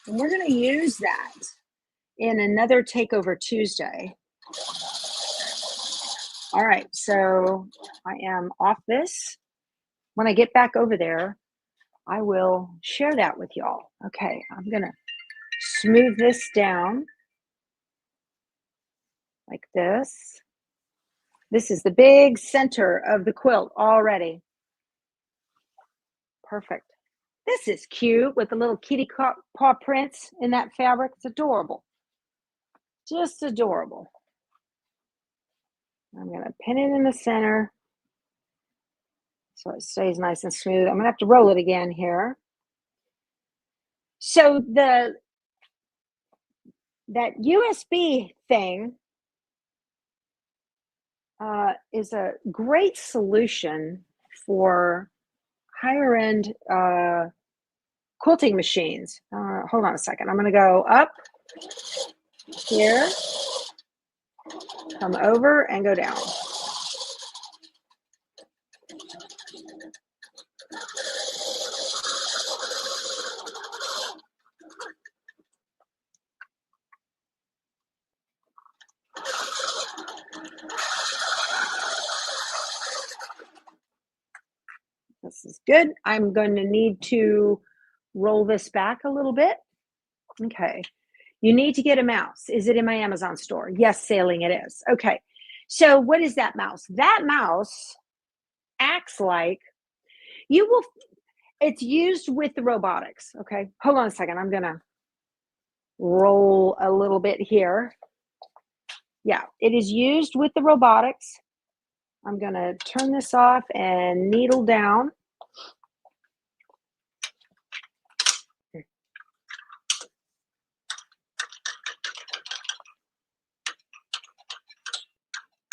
And we're going to use that in another Takeover Tuesday. All right, so I am off this. When I get back over there, I will share that with y'all. Okay, I'm going to smooth this down like this. This is the big center of the quilt already. Perfect. This is cute with the little kitty paw prints in that fabric. It's adorable. Just adorable. I'm going to pin it in the center so it stays nice and smooth. I'm going to have to roll it again here. So that USB thing is a great solution for higher end quilting machines. Hold on a second. I'm going to go up here, come over and go down. This is good. I'm going to need to roll this back a little bit. Okay. You need to get a mouse. Is it in my Amazon store? Yes, Sailing it is. Okay. So what is that mouse? That mouse acts like it's used with the robotics. Okay. Hold on a second. I'm going to roll a little bit here. Yeah, it is used with the robotics. I'm going to turn this off and needle down.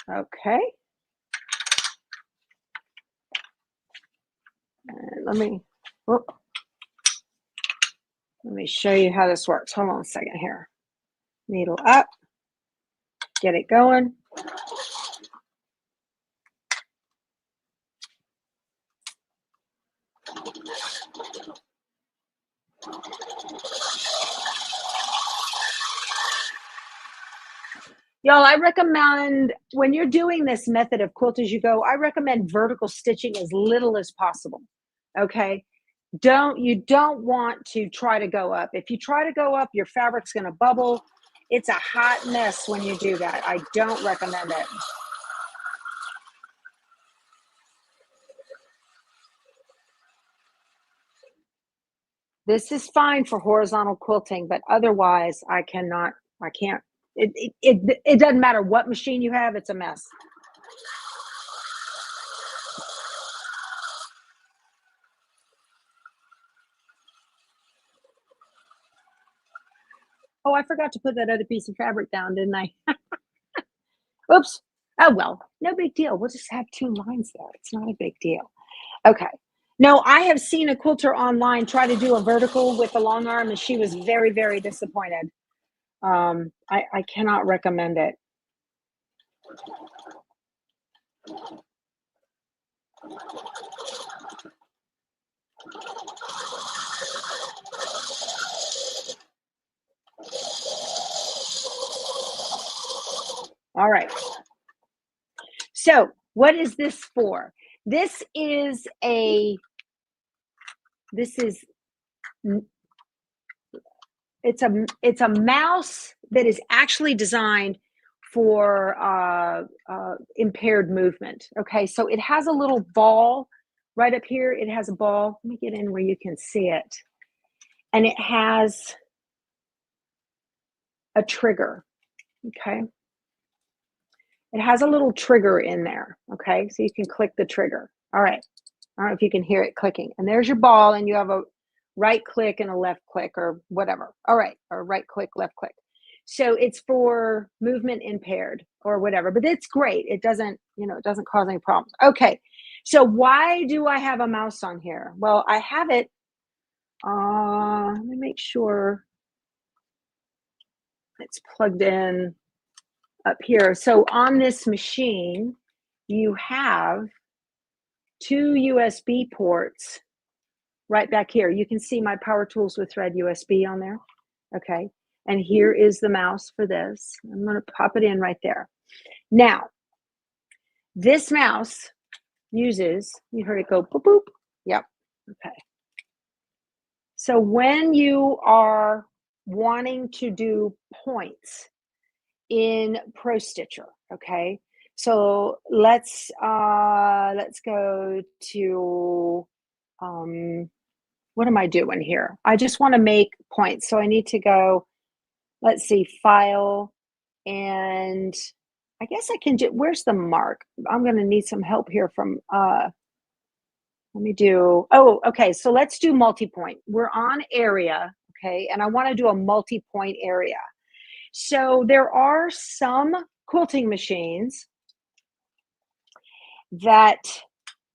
Okay. let me, whoop, let me show you how this works. Hold on a second here. Needle up, get it going. Y'all, I recommend when you're doing this method of Quilt As You Go, I recommend vertical stitching as little as possible. Okay. You don't want to try to go up. If you try to go up, your fabric's going to bubble. It's a hot mess when you do that. I don't recommend it. This is fine for horizontal quilting, but otherwise I can't. It doesn't matter what machine you have, it's a mess. Oh, I forgot to put that other piece of fabric down, didn't I? Oops. Oh, well, no big deal. We'll just have 2 lines there. It's not a big deal. Okay. No, I have seen a quilter online try to do a vertical with a long arm, and she was very, very disappointed. I cannot recommend it. All right. So what is this for? It's a mouse that is actually designed for impaired movement. Okay, so it has a little ball right up here. It has a ball. Let me get in where you can see it. And it has a trigger. Okay. It has a little trigger in there. Okay, so you can click the trigger. All right. I don't know if you can hear it clicking. And there's your ball, and you have a right click and a left click or whatever. All right, or right click, left click. So it's for movement impaired or whatever, but it's great. It doesn't cause any problems. Okay, so why do I have a mouse on here? Well, I have it, let me make sure it's plugged in up here. So on this machine, you have 2 USB ports right back here. You can see my Power Tools with Thread USB on there. Okay. And here is the mouse for this. I'm going to pop it in right there. Now, this mouse uses, you heard it go boop, boop. Yep. Okay. So when you are wanting to do points in Pro Stitcher, okay. So let's go to, what am I doing here? I just want to make points. So I need to go, let's see, file, and I guess I can do, where's the mark? I'm going to need some help here from, let me do, oh, okay. So let's do multi-point. We're on area, okay. And I want to do a multi-point area. So there are some quilting machines that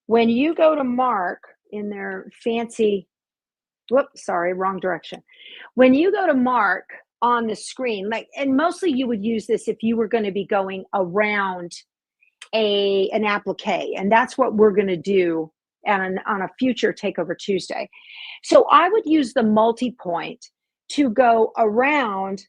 when you go to mark in their fancy, whoops, sorry, wrong direction. When you go to mark on the screen, like, and mostly you would use this if you were going to be going around an applique, and that's what we're going to do on a future Takeover Tuesday. So I would use the multi-point to go around.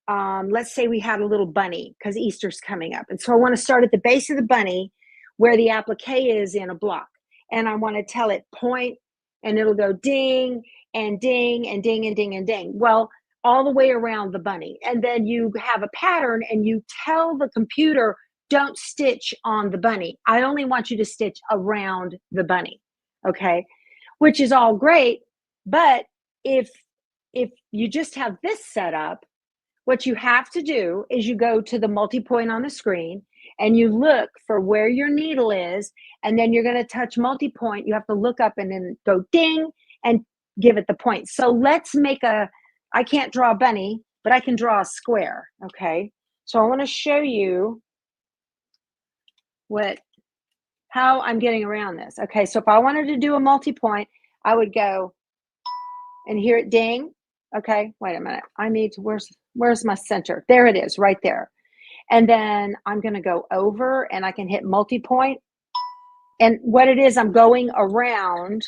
Let's say we had a little bunny because Easter's coming up. And so I want to start at the base of the bunny where the applique is in a block. And I want to tell it point, and it'll go ding and ding and ding and ding and ding. Well, all the way around the bunny. And then you have a pattern and you tell the computer, don't stitch on the bunny. I only want you to stitch around the bunny. Okay. Which is all great. But if you just have this set up, what you have to do is you go to the multi-point on the screen and you look for where your needle is, and then you're going to touch multi-point. You have to look up and then go ding and give it the point. So let's make I can't draw a bunny, but I can draw a square. Okay. So I want to show you how I'm getting around this. Okay. So if I wanted to do a multi-point, I would go and hear it ding. Okay, wait a minute. I need to, where's my center? There it is, right there. And then I'm going to go over and I can hit multi-point. And what it is, I'm going around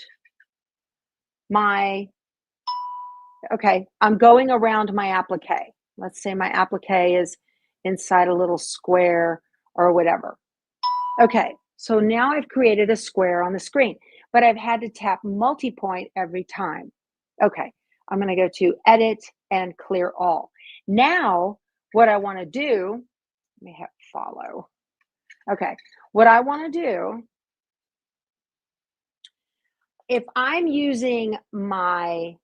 my, okay, I'm going around my applique. Let's say my applique is inside a little square or whatever. Okay, so now I've created a square on the screen, but I've had to tap multi-point every time. Okay, I'm going to go to edit and clear all. Now, what I want to do, let me hit follow. Okay, what I want to do, if I'm using my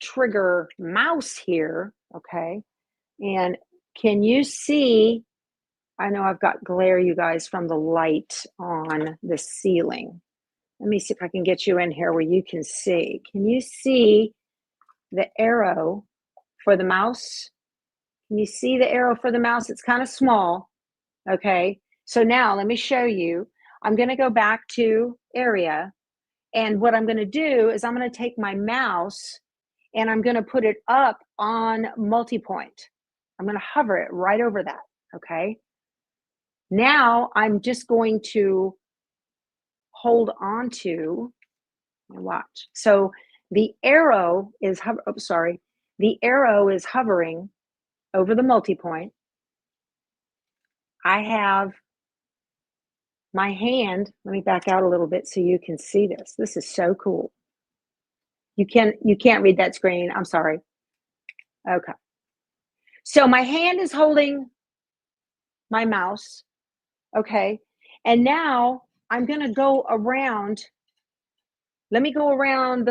trigger mouse here, okay, and can you see, I know I've got glare, you guys, from the light on the ceiling. Let me see if I can get you in here where you can see. Can you see the arrow for the mouse? Can you see the arrow for the mouse? It's kind of small. Okay, so now let me show you. I'm going to go back to area, and what I'm going to do is I'm going to take my mouse and I'm going to put it up on multi-point. I'm going to hover it right over that. Okay, now I'm just going to hold on to and watch. So the arrow is the arrow is hovering over the multi-point. I have my hand, let me back out a little bit so you can see this. This is so cool. You can't read that screen. I'm sorry. Okay. So my hand is holding my mouse. Okay. And now I'm going to go around. Let me go around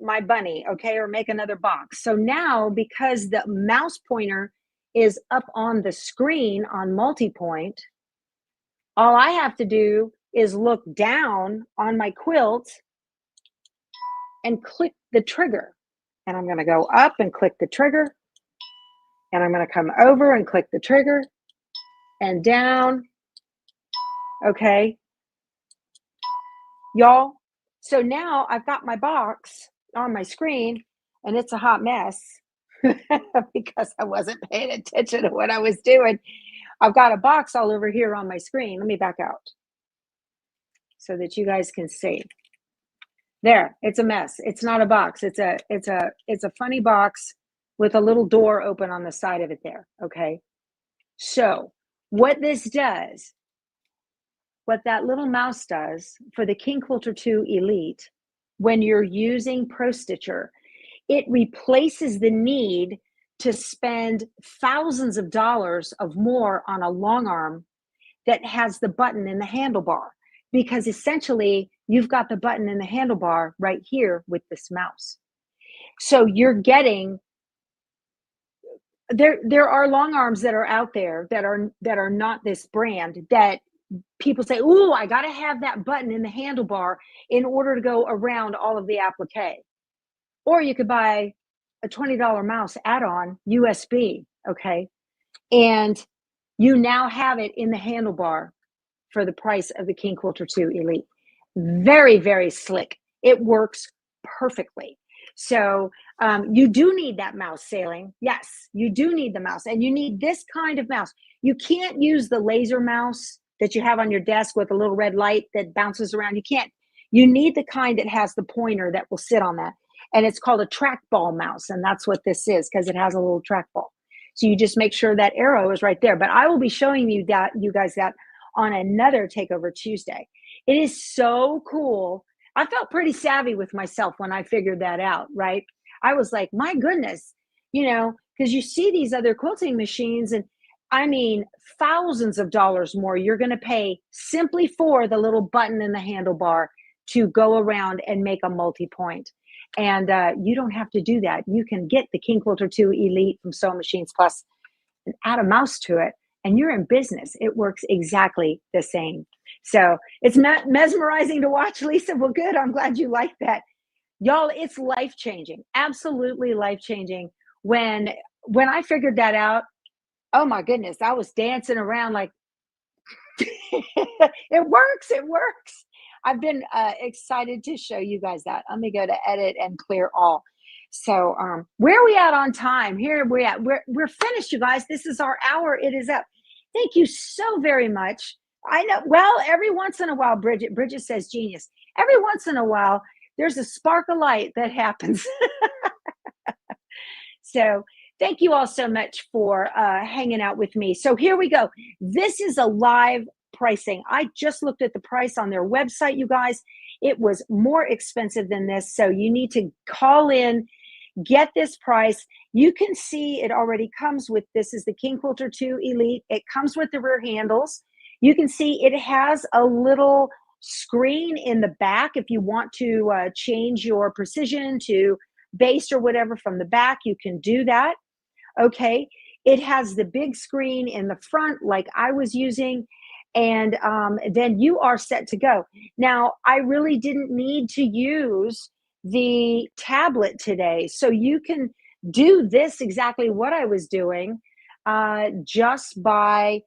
my bunny, okay, or make another box. So now, because the mouse pointer is up on the screen on multi-point, all I have to do is look down on my quilt and click the trigger. And I'm going to go up and click the trigger. And I'm going to come over and click the trigger and down. Okay. Y'all, so now I've got my box on my screen and it's a hot mess because I wasn't paying attention to what I was doing. I've got a box all over here on my screen. Let me back out so that you guys can see. There, it's a mess. It's not a box. It's a funny box with a little door open on the side of it there. Okay. So what this does, what that little mouse does for the King Quilter II Elite, when you're using Pro Stitcher, it replaces the need to spend thousands of dollars of more on a long arm that has the button in the handlebar, because essentially you've got the button in the handlebar right here with this mouse. So you're getting, there are long arms that are out there that are not this brand, that people say, "Ooh, I got to have that button in the handlebar in order to go around all of the applique." Or you could buy a $20 mouse add-on USB, okay? And you now have it in the handlebar for the price of the King Quilter II Elite. Very, very slick. It works perfectly. So you do need that mouse, Sailing. Yes, you do need the mouse. And you need this kind of mouse. You can't use the laser mouse that you have on your desk with a little red light that bounces around. You can't. You need the kind that has the pointer that will sit on that. And it's called a trackball mouse. And that's what this is, because it has a little trackball. So you just make sure that arrow is right there. But I will be showing you guys that on another Takeover Tuesday. It is so cool. I felt pretty savvy with myself when I figured that out, right? I was like, my goodness, because you see these other quilting machines, and I mean, thousands of dollars more you're going to pay simply for the little button in the handlebar to go around and make a multi-point. And you don't have to do that. You can get the King Quilter II Elite from Sewing Machines Plus and add a mouse to it, and you're in business. It works exactly the same. So it's mesmerizing to watch, Lisa. Well, good. I'm glad you like that. Y'all, it's life-changing, absolutely life-changing. When I figured that out, oh my goodness, I was dancing around like, it works. I've been excited to show you guys that. Let me go to edit and clear all. So where are we at on time? Here we at. We're finished, you guys. This is our hour. It is up. Thank you so very much. I know. Well, every once in a while, Bridget says genius. Every once in a while, there's a spark of light that happens. So thank you all so much for hanging out with me. So here we go. This is a live pricing. I just looked at the price on their website, you guys. It was more expensive than this. So you need to call in, get this price. You can see it already comes with, this is the King Quilter II Elite. It comes with the rear handles. You can see it has a little screen in the back. If you want to change your precision to based or whatever from the back, you can do that. Okay. It has the big screen in the front like I was using, and then you are set to go. Now, I really didn't need to use the tablet today, so you can do this exactly what I was doing just by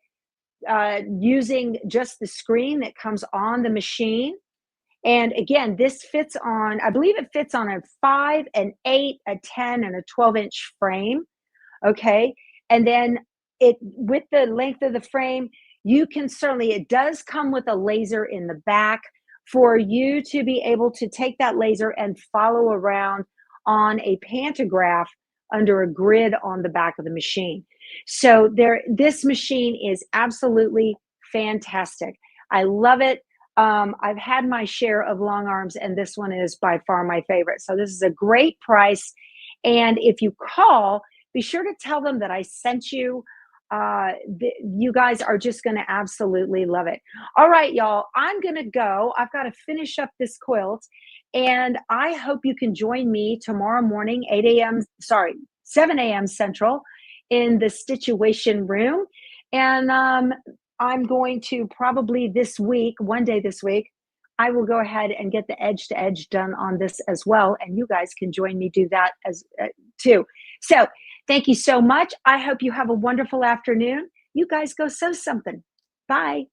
using just the screen that comes on the machine. And again, this fits on, I believe it fits on a 5, an 8, a 10, and a 12-inch frame. Okay. And then it, with the length of the frame, you can certainly, it does come with a laser in the back for you to be able to take that laser and follow around on a pantograph under a grid on the back of the machine. So this machine is absolutely fantastic. I love it. I've had my share of long arms, and this one is by far my favorite. So this is a great price. And if you call, be sure to tell them that I sent you. You guys are just going to absolutely love it. All right, y'all, I'm going to go. I've got to finish up this quilt, and I hope you can join me tomorrow morning, 7 a.m. Central in the Stitchuation room. And I'm going to probably one day this week, I will go ahead and get the edge to edge done on this as well. And you guys can join me do that as too. So thank you so much. I hope you have a wonderful afternoon. You guys go sew something. Bye.